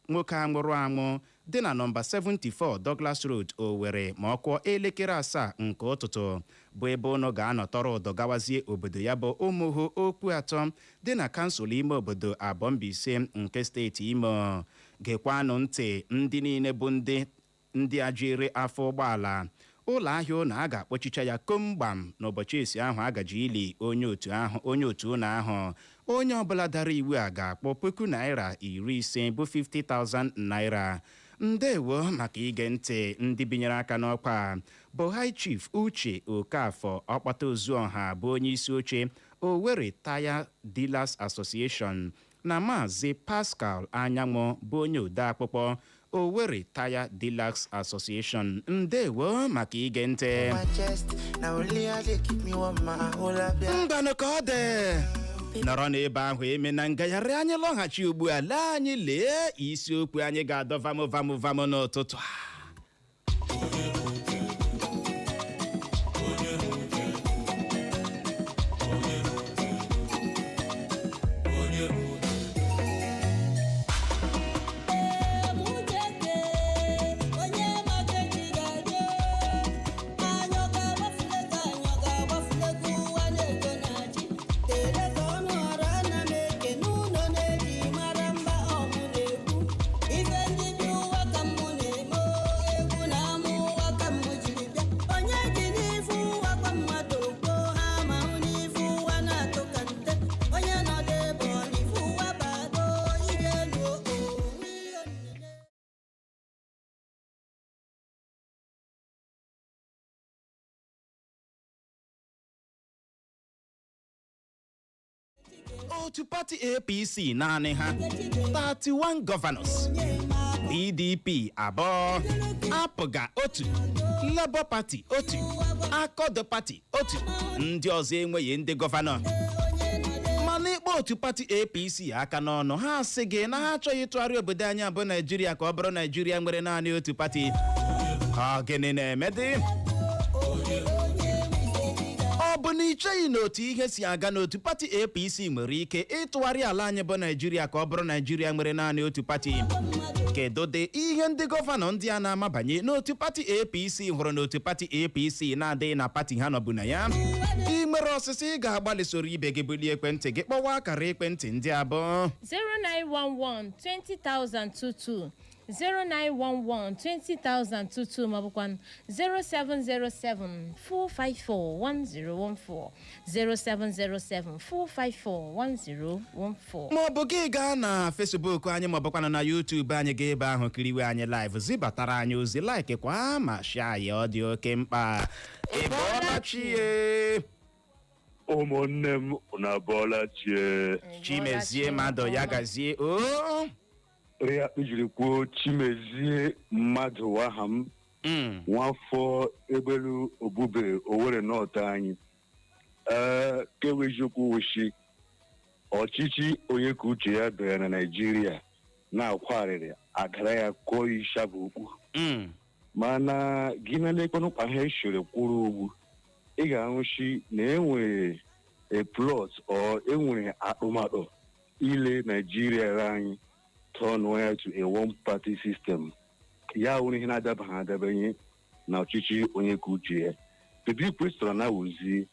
nwoke a nwụrụ anwụ dị na nọmba 74 Douglas Road Owerri ma ọ kụọ elekere 7 nke ụtụtụ bụ ebe unu ga-anọtọrọ ụdọ gawazie obodo ya bụ ụmụhụ okwu atọ dị na kansụl ime obodo abụọ Mbaise nke steeti Imo. Gekwanụ ntị, ndị niile bụ ndị ajere afọ ụgbọala ụlọ ahịa ụnụ a ga-akpọchicha ya komgbam n'ụbọchị esi ahụ agaji ili onye otu ụnụ ahụ. Onye ọbụla dara iwu a ga-akpọ N50,000 bụ 50,000 naira. Ndewo maka ige ntị. Ndị binyere aka n'ọkwa bụ High Chief Uche Okafọ Ọkpata Ozuọha bụ onye isi oche Owerri Tire Dealers Association na Maazị Pascal Anyanwụ bụ onye ode akpụkpọ Owerri Tire Dealers Association. Ndewo maka ige ntị. Mbanụ ka ọ dị nọrọ n'ebe ahụ eme na ngagharị anyị lọghachi ugbu a lee anyị lee isiokwu anyị ga-adọ vamụ n'ụtụtụ a. otu pati APC naanị ha 31 governors, PDP abụọ, APGA otu, Labour Party otu, Accord Party otu, ndị ọzọ enweghị ndị gọvanọ. mana ịkpọ otu pati APC aka n'ọnụ ha sị gị na ha achọghị ịtụgharị obodo anyị abụ Naijiria ka ọ bụrụ Naijiria nwere naanị otu pati. Ha gịnị na-emedị? Ọ bụ na icheghị na otu ihe si aga n'otu pati APC nwere ike ịtụgharị ala anyị bụ Naijiria ka ọ bụrụ Naijiria nwere naanị otu pati? Kedudi ihe ndị gọvanọ ndị a na-amabanye n'otu pati APC hụrụ n'otu pati APC na-adịghị na pati ha nọbụ na ya? Ị nwere ọsịsị ị ga-agbalị soro ibe gị bulie ekwentị gị kpọwa akara ekwentị ndị abụọ 0911 20022 0911 20022 maọbụkwa 0707 454 1014 0707 454 1014 maọbụ gị gaa na Facebook anyị maọbụkwana na YouTube anyị ga ebe ahụ kiriwe anyị live zibatara anyị ozi like kwa ma share ya, ọ dị oke mkpa. Ịbọọla chie ụmụnne m na bọọla chie Chimezie mmadụ ya gazie o ya ijiri kwuo Chimezie mmadụ aha m nwafọ Ebelu Obube Owerri North anyị keweziokwu wushi ọchịchị onye ka uche ya bịara na Naịjirịa na-akwarịrị agara ya kọọ isha bụ okwu mana gị na lekwanụkpa ha eshere kwụrụ ugwu ị ga-ahụshi na enwere a plot or enwere atụmatụ ile Naịjirịa anyị turn ya to a one party system. Ya wụrụ ihe na-adabaghị adabanye na ọchịchị onye ka uche ya. Kedu kwesịrị na wuzi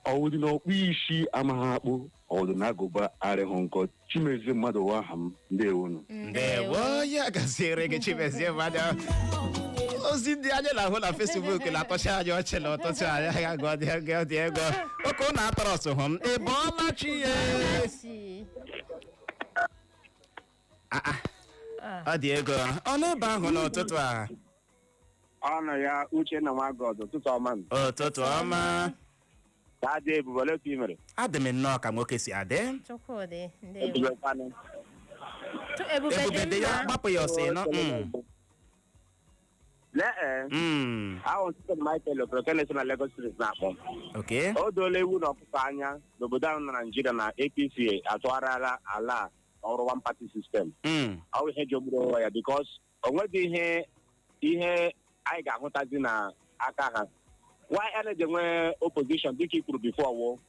ọwụdị na ọkpụ isi amaghị akpụ ọwụdị na agụba arịghị nkọ. Chimezie mmadụ aha m ndewonu. Ndewo ya gaziere gị Chimezie mmadụ. Ozi ndị anyị na-ahụ na Facebook na-atọcha anyị ọchị na ụtụtụ anyị ga-agụ dị ego oke ụnụ atọrọ ọsụ hụ m. Ịbọọla chi ya ọ dị ego ọnụ ebe ahụ n'ụtụtụ a ọnụ ya Uchenna Nwagọd. Ụtụtụ ọma. Ụtụtụ ọma. Adị ebube ole ka ị mere? Adị m nnọọ ka nwoke si adị. Ebube dị ya gbapụ ya ọsị nọ. ahụ site Michael Okrokene na Lagos Street na-akpọ. O doola ewu na ọkụkọ anya n'obodo ahụ na Naịjirịa na APC atụgharịala ala ọrụ one party system. Ọ bụ ihe jogburu onwe ya because o nweghị ihe anyị ga-ahụtazi na aka ha. Why a na-eji nwee opposition dịka i kwuru before wo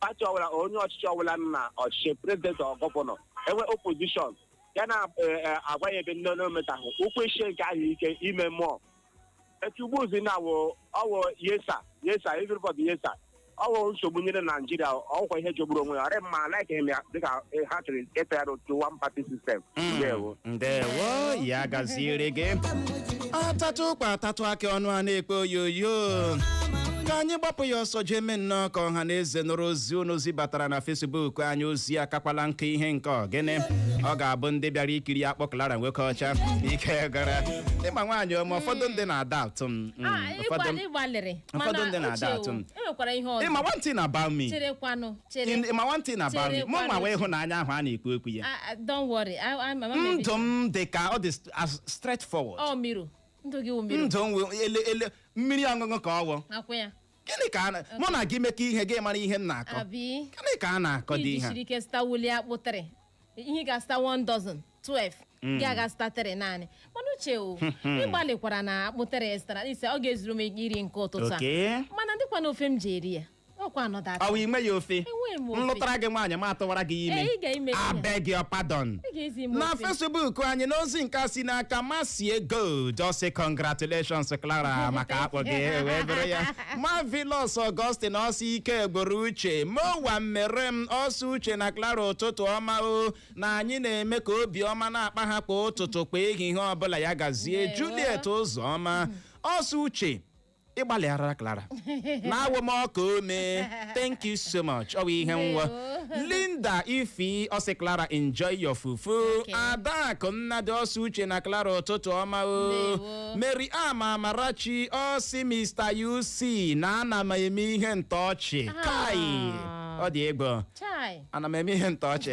pati ọbụla onye ọchịchị ọbụla na ọchịchị prezident ọ gọvanọ enwe opposition ya na-agwa ya ebe ndị na-emetahụ ụkwụ ishe nke ahụ ike ime mmụọ etu ugbuzi na ọwụ yesa everybody yesa ọwụ nsogbu nyere Naijiria ọkwa ihe jogburu onwe ya ọrị mma like ya dịka ha chịrị ịtagharị otu one party system. Ndewo ya gaziere gị atatụ ụkpa atatụ aka ọnụ a na-ekpe oyoyo ka anyị gbapụ ya ọsọ jee mee nnọọ ka ọha na eze nụrụ ozi unu zibatara na Facebook anyị ozi akakwala nke ihe nke ọgịnị ọ ga-abụ ndị bịara ikiri akpọ Clara nwoke ọcha ike gara ịma nwaanyị ọma ụfọdụ ndị na-ada atụ m ụfọdụ ndị na-ada atụ m ịma nwantị na about me ịma nwantị na about me mụ nwa wee ịhụnanya ahụ a na-ekwu okwu ya ndụ m dị ka ọ dị straight forward ndụ ele mmiri ọṅụṅụ ka ọwụ gịnị ka mụ na gị mekọ ihe gị mara ihe m na-akọ gịnị ka a na-akọ dị ihe ga-asta 1 dozen 12 gị aga-sta 3 naanị mana uche ịgbalịkwara na akpụtere estara ise ọ ga-ezuru m iri nke ụtụtụ a mana dịkwa na ofe m ji eri ya ọwụ ime ya ofe nlụtara gị nwaanyị ma atụwara gị ime abeg your pardon na Facebook anyị n'ozi nke si n'aka Masie Gold ọsị congratulations Clara maka akpọ gị wee bụrụ ya Marvelous Augustine ọsị ike gboro uche mowa mmere m ọsị uche na Clara ụtụtụ ọma o na anyị na-eme ka obi ọma na-akpa ha kwa ụtụtụ kwa ehihie ọbụla ya gazie Juliet Ụzọma ọsị uche ịgbalịara Clara na-awụ m ọka ome thank you so much ọ bụ ihe nwa Linda Ifi ọsị Clara enjoy your fufu Adakụ Nnadị ọsị uche na Clara ụtụtụ ọma o Mary Amarachi ọsị Mr. UC na ana m eme ihe ntọọchị kai ọ dị egbo ana m eme ihe ntọọchị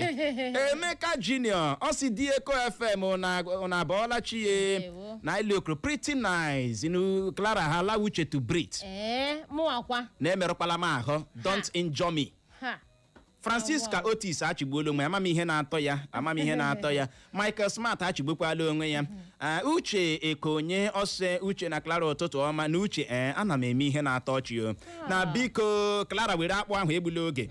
Emeka Junior ọ si dị Eko FM na abọọla chi ye na iliokru pretty nice inu Clara ha la uche to breathe mụ akwa na-emerụkwala m ahụ don't injure me Francisca Otis achịgbuola onwe ya amam ihe na-atọ ya Michael Smart achịgbukwala onwe ya Uche Ekonye ose Uche na Clara ụtụtụ ọma na Uche ana m eme ihe na-atọ ọchị o na biko Clara were akpụ ahụ egbula oge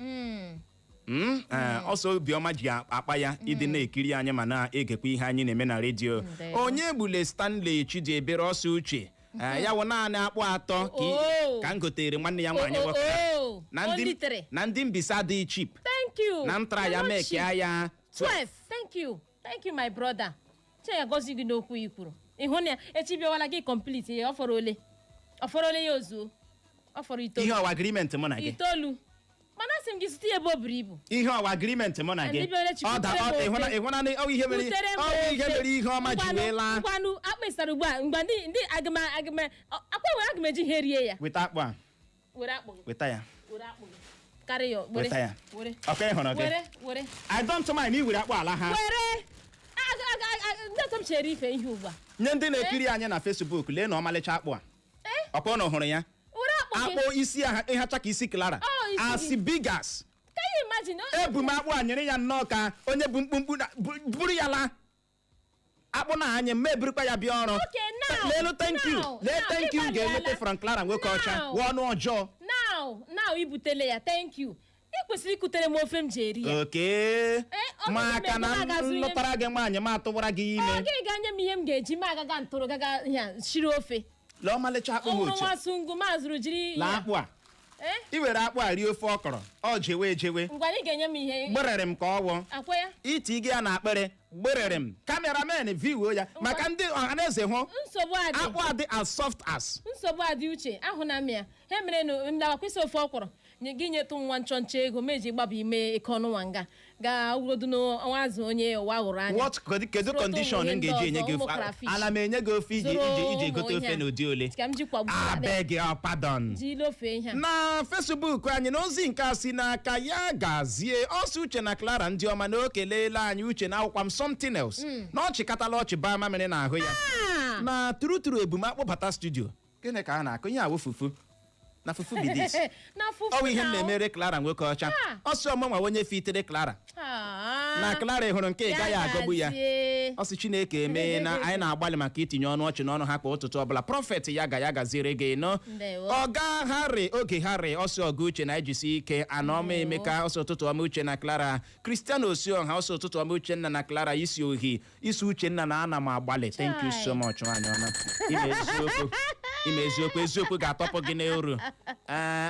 ọsọ obiọma ji akpa ya ịdị na-ekiri anyị ma na-egekwa ihe anyị na-eme na redio onye gbule Stanley Chidiebere ọsọ Uche ya wụ naanị akpụ atọ ka m gotere nwanne ya nwaanyị nwoke na ndị Mbisa dị cheap na ntra ya mekia ya 12. Thank you my brother. Che ya gozi gị n'okwu ikwuru ịhụ na echi bịawala gị complete ya ọfọrọ ole ya ozuo ọfọrọ itoolu ihe ọwa agreement mụ na gị itoolu mana asị m gị site ebe o buru ibu ihe ọwa agreement mụ na gị ịhụna ihe mere ihe ọma ji wee laa ngwanụ akpịsara ugbu a mgbe ndị agama akwa were aga m eji ihe rie ya weta akpụ a weta ya karị ya weta ya ọka ịhụrụ gị were I don't mind iwere akpụ ala ha were ndị m chere ife ihe ugbu a nye ndị na-ekiri anyị na Facebook lee na ọmalịcha akpụ a ọkwa na hụrụ ya akpụ isi ịhacha ka isi Clara as big as can you imagine ebu m akpụ a nyere ya nnọọ ka onye bụ mkpumkpu buru ya la akpụ na anya mebirikwa ya bịa ọrụ lelu thank you ga-enweta from Clara nwoke ọcha ọnụ ọjọọ now ibutele ya thank you ị kwesịrị ikutere m ofe m ji eri ya maka na nlụtara gị nwaanyị m atụwara gị ime ọ gị ga-anye m ihe m ga-eji m agaga ntụrụ gaga ya shiri ofe lee ọmalịcha akpụ ọhụrụ nwasungu mazụrụ jiri la akpụ a i were akpụ a rie ofe ọkọrọ ọ jewe ngwa ị ga-enye m ihe gberere m ka ọwụ akwa ya iti gị ya na akpịrị gberere m kameramen viwuo ya maka ndị ọhaneze hụ nsogbu adị akpụ adị as soft as nsogbu adị Uche ahụ na m ya he mere na mdawakwịsị ofe ọkwụrụ gị nyetụ nwa nchọnchọ ego meji gbaba ime eke ọnụ nwa nga ga-awugodu n'ọnwa azụ onye ụwa hụrụ anya kedu kọndishọn m ga-eji enye gị ala m enye gị ofe iji egote ofe n'ụdị ole abeg pardon na Facebook anyị na ozi nke a si n'aka ya gazie ọsọ Uche na Clara ndị ọma na o keleela anyị Uche na akwụkwọ m something else na ọ chịkatala ọchị baa mamịrị n'ahụ ya na turuturu ebumakpụ bata studio gịnị ka a na-akụ ihe awụ fufu na fufu bidis ọ ihe m na-emere Clara nwoke ọcha ọsọ ọmụnwa onye fitere Clara na Clara hụrụ nke ị gaghị agọgbu ya ọsị Chineke eme na anyị na-agbalị maka itinye ọnụ ọchị n'ọnụ ha kwa ụtụtụ ọbụla prọfet ya gaziere gị nọ ọga Harry oge Harry ọsọ ọgụ Uche na ejisi ike Anọma Emeka ọsọ ụtụtụ ọma Uche na Clara Christian Osioha ọsọ ụtụtụ ọma Uchenna na Clara isi ohi isi Uchenna na ana m agbalị thank you so much nwanyị ọma ime eziokwu ga-atọpụ gị n'uru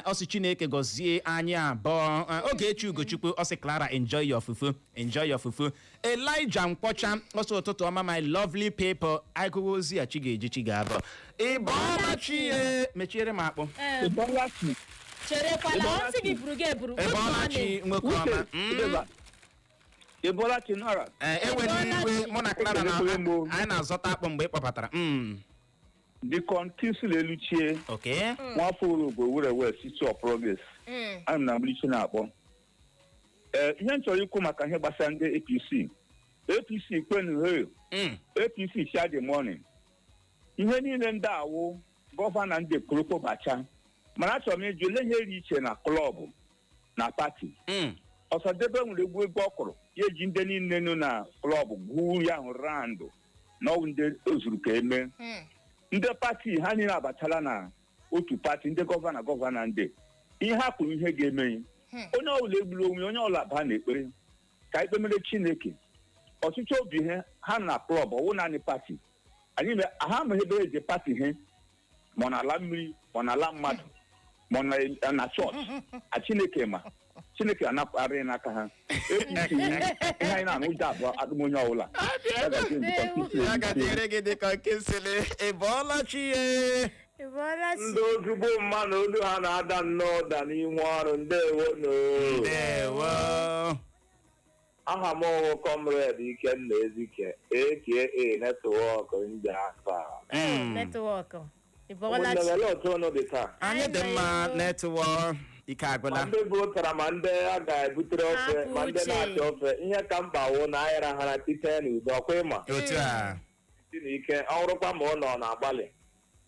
ọsị Chineke gọzie anyị abụọ Ogechi Ugochukwu ọsị Clara enjoy your fufu Elijah Mkpọcha ọsọ ụtụtụ ọma my lovely people agụwa ozi a chi ga-eji chi ga-abụ ịbọọla chi mechiere m akpụ ịbọọla chi nwoke ọma enwere iwe mụ na Clara na anyị na-azọta akpụ mgbe ị kpọbatara Dịkọ nkịsị eluchie nwafọ Urugbo were City of Progress ana m na mlichi na-akpọ ihe m chọrọ ikwu maka ihe gbasara ndị APC kwenu APC share the money ihe niile ndị awụ gọvanọ ndị korokpo bacha mana achọrọ m ịjụ ole ihe eri iche na klọb na pati Ọsadebe nwere egwu ọkụrụ ya eji ndị niile nọ na klọb gwuo ya ahụ randụ na ọwụ ndị ozuru ka eme ndị pati ha niile abatala na otu pati ndị gọvanọ ndị ihe ha kwuru ihe ga-eme onye ọbụla egburu onwe onye ọbụla baa n'ekpere ka ikpe mere Chineke ọchịchị obi ha na klọb ọwụ naanị pati anyị ha amaghị ebe eji pati ihe ma ọ na-ala mmiri ma ọ na-ala mmadụ ma ọ na chọọchị Chineke anapụgharị n'aka ha ihe anyị na-anụ ụjọ abụọ adụmonye ọbụla ya ga-adịrị gị dịka nke sịrị ịbọọla chi ndị ozugbo mmadụ olu ha na-ada nnọọ ụda n'ihu ọrụ ndewo aha m ọwụ Comrade Ikenna Ezike aka netwọk ndị afa netwọk anyị dị mma netwọk ike agwụla ndị bụ ụtara ma ndị a ga-ebutere ofe ma ndị na-achọ ofe ihe ka mba wụ na anyị rahara tite n'udo ọkwa ịma otu a si n'ike ọrụkwa ma ụlọ na-agbalị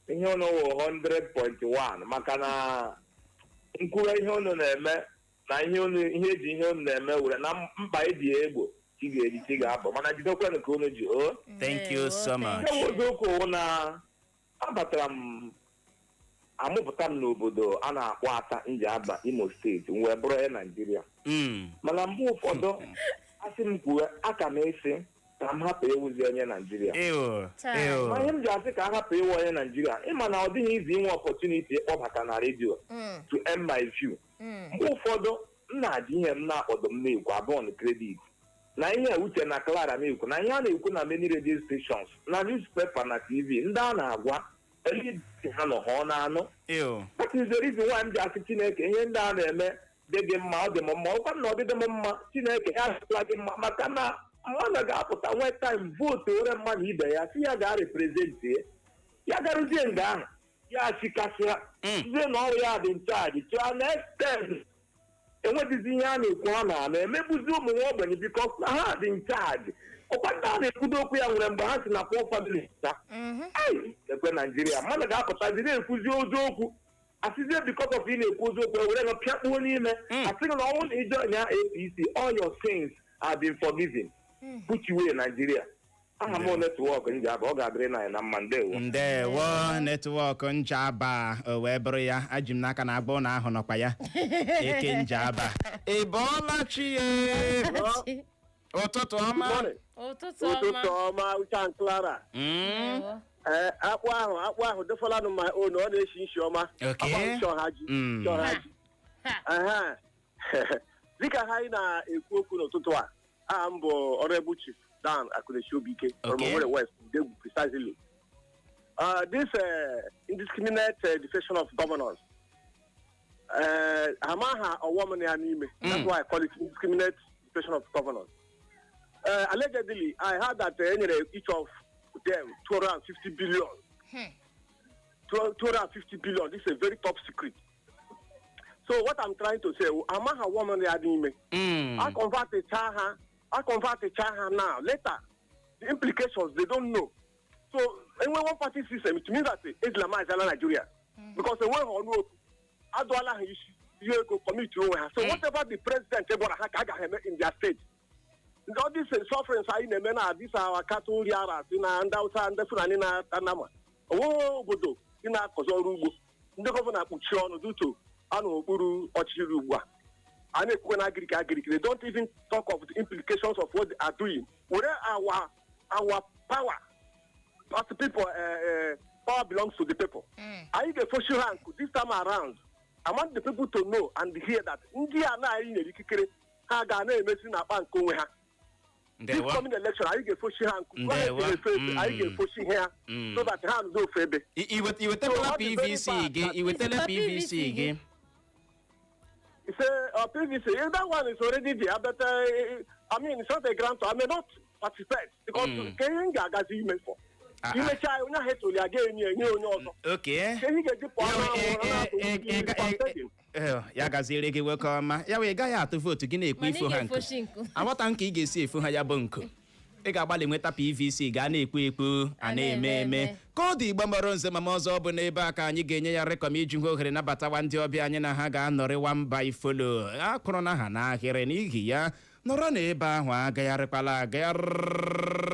ihe ụnụ wụ 100.1 maka na nkwuwe ihe ụnụ na-eme na ihe eji ihe ụnụ na-eme were na mkpa eji egbo chi ga-eji chi ga-abụ mana jidekwanụ ka ụnụ ji o thank you so much ihe eziokwu wụ na abatara m amụpụta m n'obodo a na-akpọ Ata Njaba Imo steeti wee bụrụ ya Naijiria mana mgbe ụfọdụ asị m kwuwe aka m esi ka m hapụ ịwụzi onye Naijiria ma ihe m ji asị ka a hapụ ịwụ onye Naijiria ịma na ọ dịghị izi inwe ọpọtuniti ịkpọbata na redio to end my view mgbe ụfọdụ m na-adị ihe m na-akpọdo m na-ekwu abụọ na kredit na ihe uche na Clara na-ekwu na ihe a na-ekwu na many radio stations na newspaper na TV ndị a na-agwa ha nọ ha ọ na-anụ that is the reason why m ji asị Chineke ihe ndị a na-eme dị gị mma ọ dị m mma ọkwa na ọ dịdị m mma Chineke ya asịla gị mma maka na mmadụ ga-apụta nwee taim vootu ore mmadụ ibe ya si ya ga-reprezentie ya garụzie nga ahụ ya achịkasịa tie na ọrụ ya dị nchaji chụa next enwedịzi ihe a na-ekwu ha na-ama emegbuzi ụmụ nwa ogbenye bikos na ha dị nchaji ọkwa ndị a na-ekwudo okwu ya nwere mgbe ha si na pụọ famili ta ekwe Naijiria mmadụ ga-apụtazi na-ekwuzi ozi okwu asịzie bikos of ị na-ekwu ozi okwu were ga pịakpuo n'ime asịghị na ọnwụ na ije ọnya APC all your sins have been forgiven Buchiwe Naijiria aha m netwọk Njaba ọ ga-adịrị na ya na mma ndewo netwọk Njaba o wee bụrụ ya aji m n'aka na agbọ na ahụ nọkwa ya eke Njaba ị bọọla chi ụtụtụ ọma ụtụtụ ọma Uche Clara akpụ ahụ defalanụ ma onu ọ na-eshi nshi ọma dịka ha anyị na-ekwu okwu n'ụtụtụ a aha m bụ Honorable Chief Dan Akuneshobike from Nwere West, Degbu precisely. This indiscriminate defection of governors, Hamaha or woman na-eme. That's why I call it indiscriminate defection of governors. Allegedly, I heard that each of them 250 billion. 250 billion. This is a very top secret. So what I'm trying to say, Hamaha woman na-eme. I convert a child now. Later, the implications they don't know. So, anyway, one party system, it means that Islam is Nigeria. Because the way on road, Adwala you go commit to. So, whatever the president in their state, all these sufferings are in the men, these are our cattle yaras in Andausa and the Funanina Tanama. Oh, Bodo, in our Kozorubu, the governor put Sean due to Anu Buru or Chiruba. They don't even talk of the implications of what they are doing. Where our power, as the people, power belongs to the people. I get for sure this time around. I want the people to know and hear that India na in the this coming election, I get for sure I get for sure here so that hands no febe. You will tell PVC again. You will tell PVC again. It's a PVC. That one is already there, but I mean, it's not a grant. I may not participate because Kenga got the email for. You may try on your head to again. Okay. Ya gaziri gị nwoke ọma ya wee gaghị atụ vootu gị na-ekwu ifo ha nkụ aghọta nke ị ga-esi efu ha ya bụ nkụ ị ga-agbalị nweta PVC ga na-ekwu ekwu a na-eme eme ka ọ dị Igbo mgbọrọ nze ma ọzọ bụ n'ebe a ka anyị ga-enye ya rekọm iji hụ ohere nabatawa ndị ọbịa anyị na ha ga-anọrịwa mba ifolo akụrụ na ha n'ahịrị n'ihi ya nọrọ n'ebe ahụ agagharịkwala agagharị